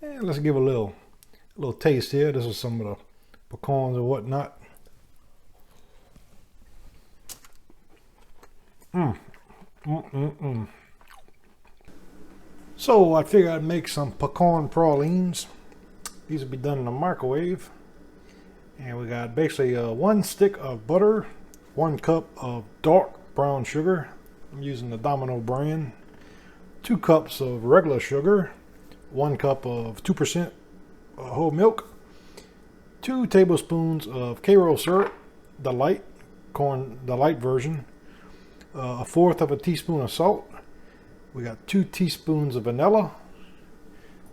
And let's give a little taste here. This is some of the pecans and whatnot. So I figured I'd make some pecan pralines. These will be done in the microwave. And we got basically 1 stick of butter, 1 cup of dark brown sugar. I'm using the Domino brand. 2 cups of regular sugar, 1 cup of 2% whole milk, 2 tablespoons of Karo syrup, the light version, 1/4 of a teaspoon of salt. We got 2 teaspoons of vanilla,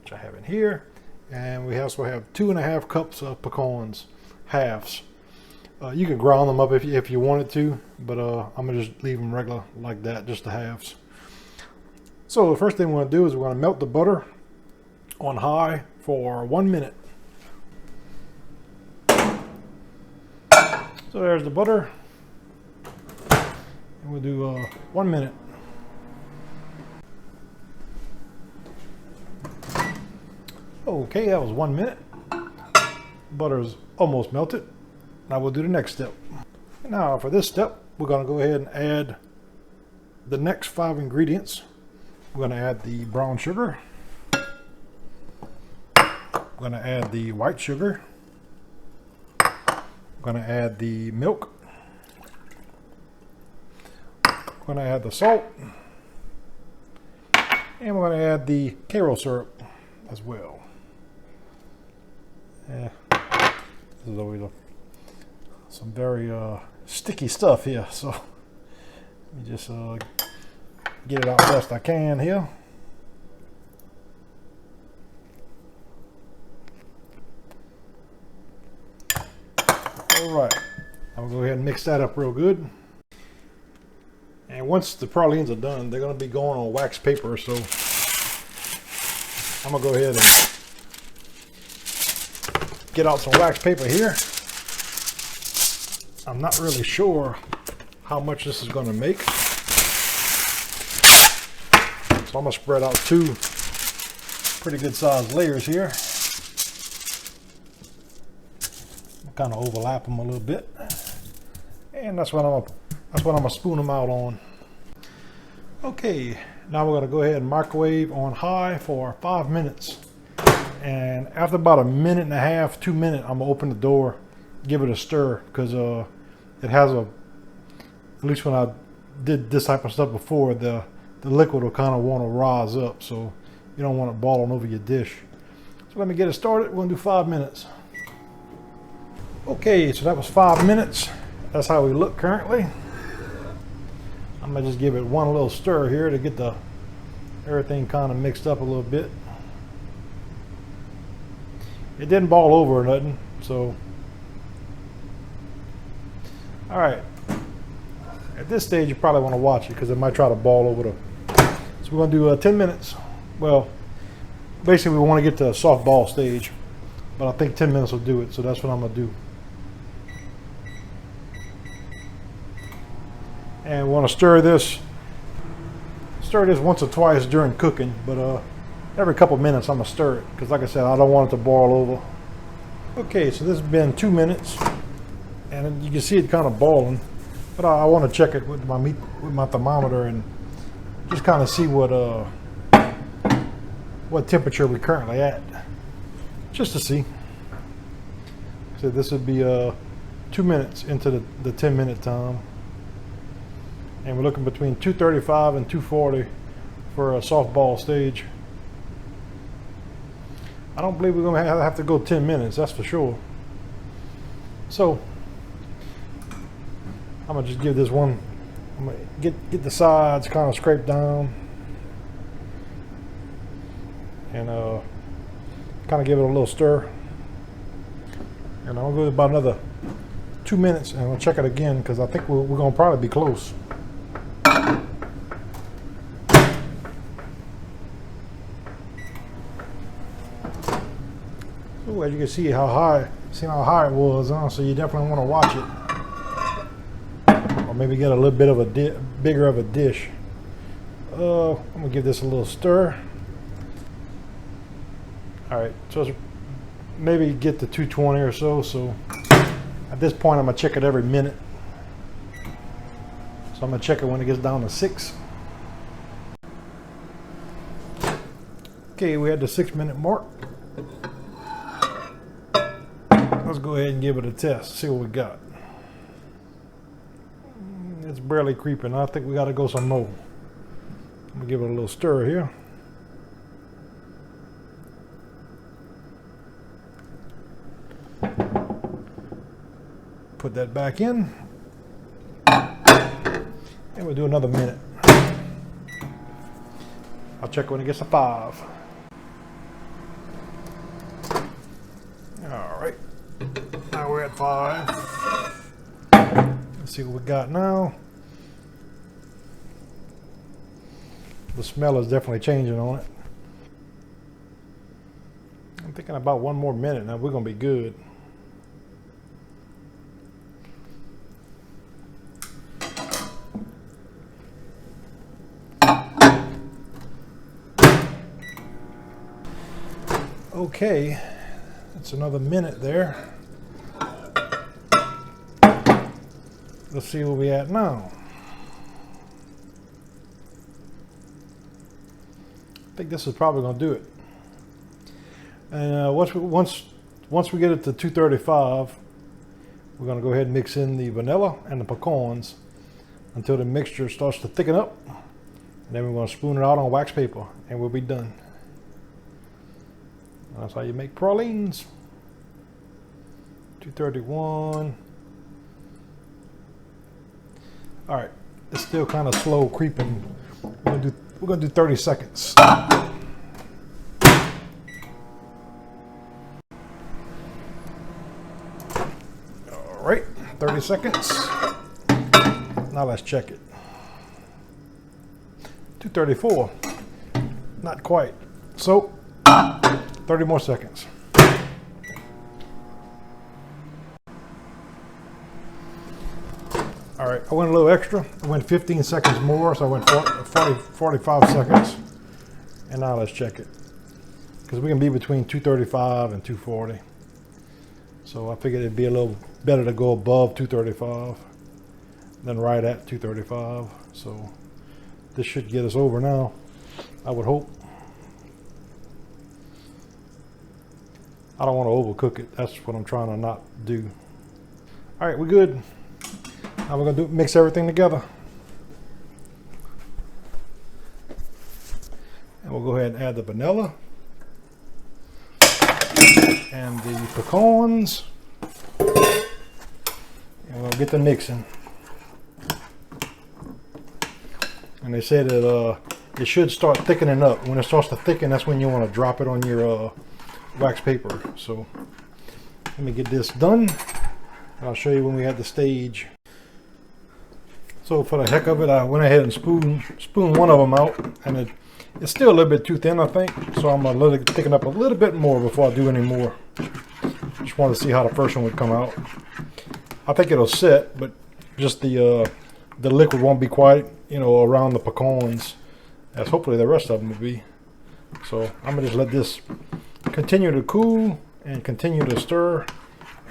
which I have in here, and we also have 2.5 cups of pecans, halves. You can ground them up if you wanted to, but I'm gonna just leave them regular like that, just the halves. So the first thing we're going to do is we're going to melt the butter on high for 1 minute. So there's the butter. And we'll do 1 minute. Okay, that was 1 minute. Butter's almost melted. Now we'll do the next step. Now for this step, we're going to go ahead and add the next 5 ingredients. We're going to add the brown sugar. We're going to add the white sugar. We're going to add the milk. We're going to add the salt. And we're going to add the Karo syrup as well. This is always some very sticky stuff here, so let me just get it out best I can here. Alright, I'm going to go ahead and mix that up real good. And once the pralines are done, they're going to be going on wax paper, so I'm going to go ahead and get out some wax paper here. I'm not really sure how much this is going to make. So I'm going to spread out 2 pretty good sized layers here. Kind of overlap them a little bit. And that's what I'm going to spoon them out on. Okay, now we're going to go ahead and microwave on high for 5 minutes. And after about 1.5 minutes, 2 minutes, I'm going to open the door, give it a stir, because it has at least when I did this type of stuff before, the liquid will kind of want to rise up, so you don't want it balling over your dish. So let me get it started. We're going to do 5 minutes. Okay, so that was 5 minutes. That's how we look currently. I'm going to just give it one little stir here to get everything kind of mixed up a little bit. It didn't ball over or nothing, so. All right. At this stage, you probably want to watch it because it might try to ball over the. So we're going to do 10 minutes. Well, basically we want to get to a soft ball stage, but I think 10 minutes will do it, so that's what I'm going to do. And we want to stir this once or twice during cooking, but every couple minutes I'm going to stir it because, like I said, I don't want it to boil over. Okay, so this has been 2 minutes, and you can see it kind of boiling, but I want to check it with my thermometer and just kind of see what temperature we're currently at, just to see. So this would be 2 minutes into the 10-minute time. And we're looking between 235 and 240 for a softball stage. I don't believe we're going to have to go 10 minutes, that's for sure. So I'm going to just give this one, I'm going to get the sides kind of scraped down. And kind of give it a little stir. And I'll go about another 2 minutes and we'll check it again because I think we're going to probably be close. Ooh, as you can see how high it was, so you definitely want to watch it. Or maybe get a little bit of a bigger of a dish. I'm gonna give this a little stir. All right, so maybe get to 220 or so. So at this point, I'm gonna check it every minute. So I'm gonna check it when it gets down to 6. Okay, we had the 6-minute mark. Let's go ahead and give it a test, see what we got. It's barely creeping. I think we got to go some more. I'm gonna give it a little stir here. Put that back in. And we'll do another minute. I'll check when it gets to 5. All right. Now we're at 5. Let's see what we got now. The smell is definitely changing on it. I'm thinking about one more minute now. We're gonna be good. Okay, that's another minute there. Let's see where we at now. I think this is probably going to do it. And once we get it to 235, we're going to go ahead and mix in the vanilla and the pecans until the mixture starts to thicken up. And then we're going to spoon it out on wax paper, and we'll be done. That's how you make pralines. 231. All right, it's still kind of slow creeping. We're gonna do 30 seconds. All right, 30 seconds. Now let's check it. 234. Not quite. So 30 more seconds. All right, I went a little extra. I went 15 seconds more, so I went 45 seconds. And now let's check it. Because we can be between 235 and 240. So I figured it'd be a little better to go above 235 than right at 235. So this should get us over now, I would hope. I don't want to overcook it. That's what I'm trying to not do. All right, we're good. Now we're gonna mix everything together. And we'll go ahead and add the vanilla and the pecans. And we'll get the mixing. And they said that it should start thickening up. When it starts to thicken, that's when you want to drop it on your wax paper. So let me get this done. And I'll show you when we had the stage. So for the heck of it, I went ahead and spoon one of them out, and it's still a little bit too thin, I think. So I'm gonna let it thicken up a little bit more before I do any more. Just wanted to see how the first one would come out. I think it'll set, but just the liquid won't be quite, around the pecans, as hopefully the rest of them will be. So I'm gonna just let this continue to cool and continue to stir,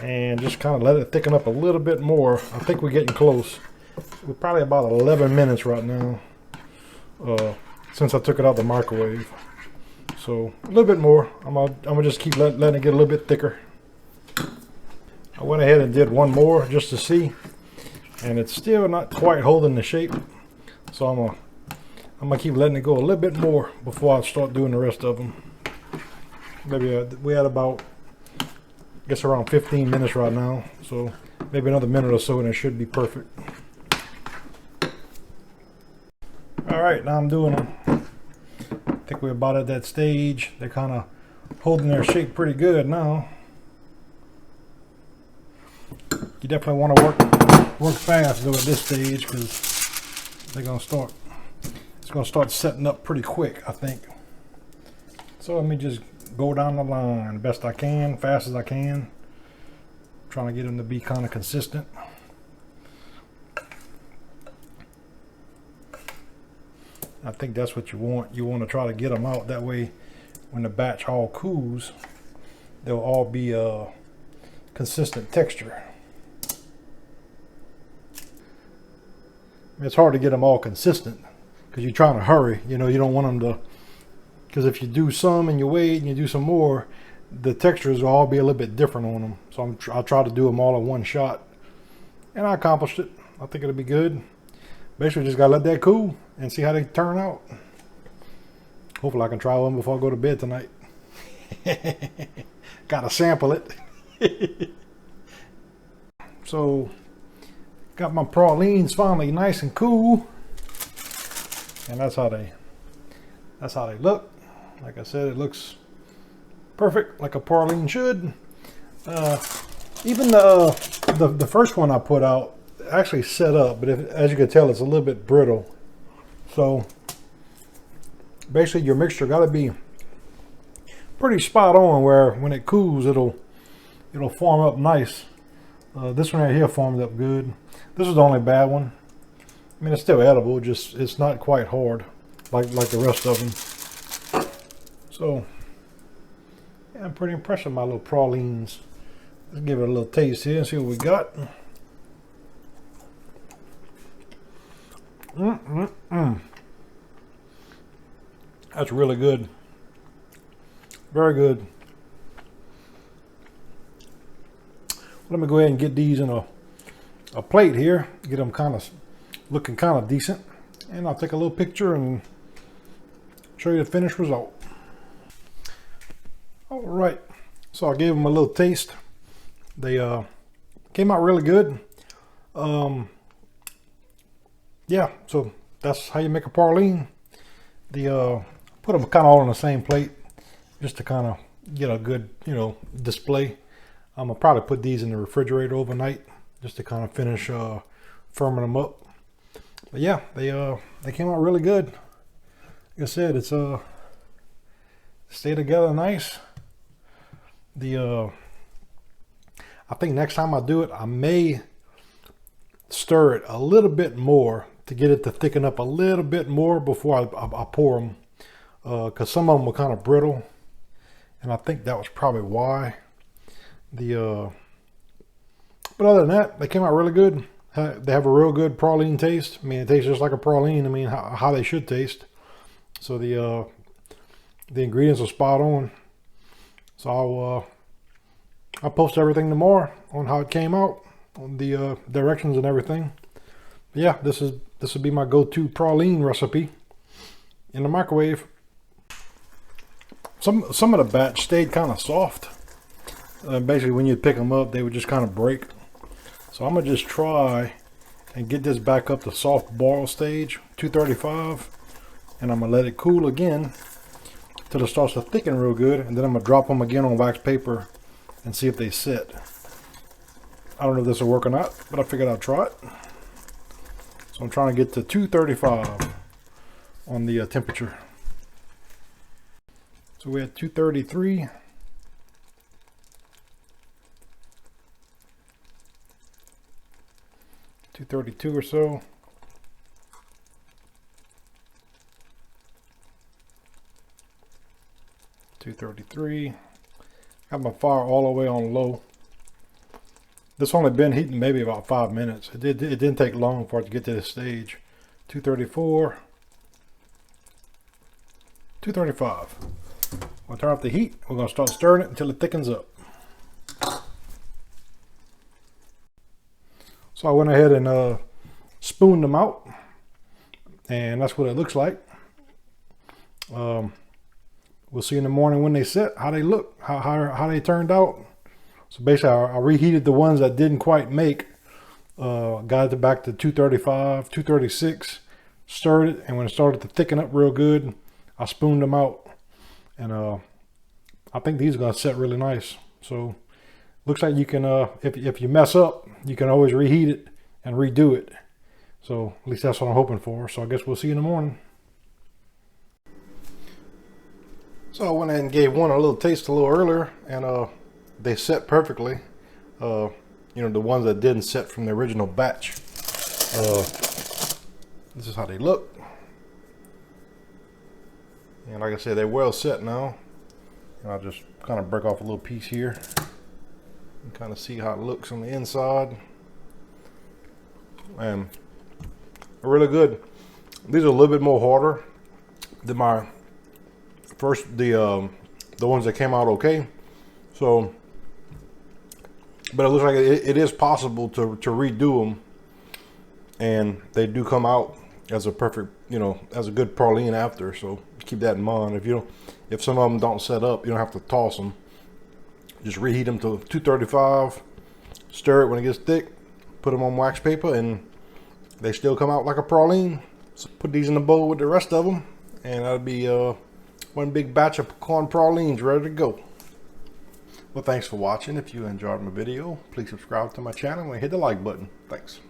and just kind of let it thicken up a little bit more. I think we're getting close. We're probably about 11 minutes right now since I took it out of the microwave. So a little bit more. I'm gonna just keep letting it get a little bit thicker. I went ahead and did one more just to see, and it's still not quite holding the shape. So I'm gonna keep letting it go a little bit more before I start doing the rest of them. Maybe we had about, I guess, around 15 minutes right now. So maybe another minute or so, and it should be perfect. All right, now I'm doing them. I think we're about at that stage. They're kind of holding their shape pretty good now. You definitely want to work fast though at this stage, because they're gonna start. It's gonna start setting up pretty quick, I think. So let me just go down the line best I can, fast as I can. Trying to get them to be kind of consistent. I think that's what you want. You want to try to get them out. That way when the batch all cools, they'll all be consistent texture. It's hard to get them all consistent because you're trying to hurry. You know, you don't want them to, because if you do some and you wait and you do some more, the textures will all be a little bit different on them. So I'll try to do them all in one shot. And I accomplished it. I think it'll be good. Basically just gotta let that cool and see how they turn out. Hopefully I can try one before I go to bed tonight. Gotta sample it. So got my pralines finally nice and cool. And that's how they look. Like I said, it looks perfect like a praline should. Even the first one I put out actually set up, but as you can tell, it's a little bit brittle. So basically your mixture got to be pretty spot on where when it cools it'll form up nice. This one right here formed up good. This is the only bad one. I mean, it's still edible, just it's not quite hard like the rest of them. So yeah, I'm pretty impressed with my little pralines. Let's give it a little taste here and see what we got. That's really good. Very good. Let me go ahead and get these in a plate here. Get them kind of looking kind of decent. And I'll take a little picture and show you the finished result. All right. So I gave them a little taste. They came out really good. Yeah, so that's how you make a praline. Put them kind of all on the same plate just to kind of get a good, you know, display. I'm gonna probably put these in the refrigerator overnight just to kind of finish firming them up. But yeah, they came out really good. Like I said, it's stay together nice. I think next time I do it, I may stir it a little bit more to get it to thicken up a little bit more before I pour them, because some of them were kind of brittle, and I think that was probably why. But other than that, they came out really good. They have a real good praline taste. I mean, it tastes just like a praline. I mean, how they should taste. So the ingredients are spot on. So I'll post everything tomorrow on how it came out, on the directions and everything. But yeah, this would be my go-to praline recipe in the microwave. Some of the batch stayed kind of soft. Basically, when you pick them up, they would just kind of break. So I'm gonna just try and get this back up to soft boil stage, 235, and I'm gonna let it cool again till it starts to thicken real good, and then I'm gonna drop them again on wax paper and see if they sit. I don't know if this will work or not, but I figured I'd try it. So I'm trying to get to 235 on the temperature. So we're at 233. 232 or so. 233. Got my fire all the way on low. This only been heating maybe about 5 minutes. It didn't take long for it to get to this stage. 234. 235. We'll turn off the heat. We're going to start stirring it until it thickens up. So I went ahead and spooned them out, and that's what it looks like. We'll see in the morning when they set how they look, how they turned out. So basically, I reheated the ones that didn't quite make, got it back to 235, 236, stirred it, and when it started to thicken up real good, I spooned them out, and I think these are gonna set really nice. So looks like you can, if you mess up, you can always reheat it and redo it. So at least that's what I'm hoping for. So I guess we'll see you in the morning. So I went ahead and gave one a little taste a little earlier, and they set perfectly. You know, the ones that didn't set from the original batch. This is how they look. And like I said, they're well set now. And I'll just kind of break off a little piece here and kind of see how it looks on the inside. And really good. These are a little bit more harder than my first, the ones that came out okay. So, but it looks like it is possible to redo them, and they do come out as a perfect, you know, as a good praline after. So keep that in mind. If some of them don't set up, you don't have to toss them. Just reheat them to 235, stir it when it gets thick, put them on wax paper, and they still come out like a praline. So put these in the bowl with the rest of them, and that'll be one big batch of pecan pralines ready to go. Well, thanks for watching. If you enjoyed my video, please subscribe to my channel and hit the like button. Thanks.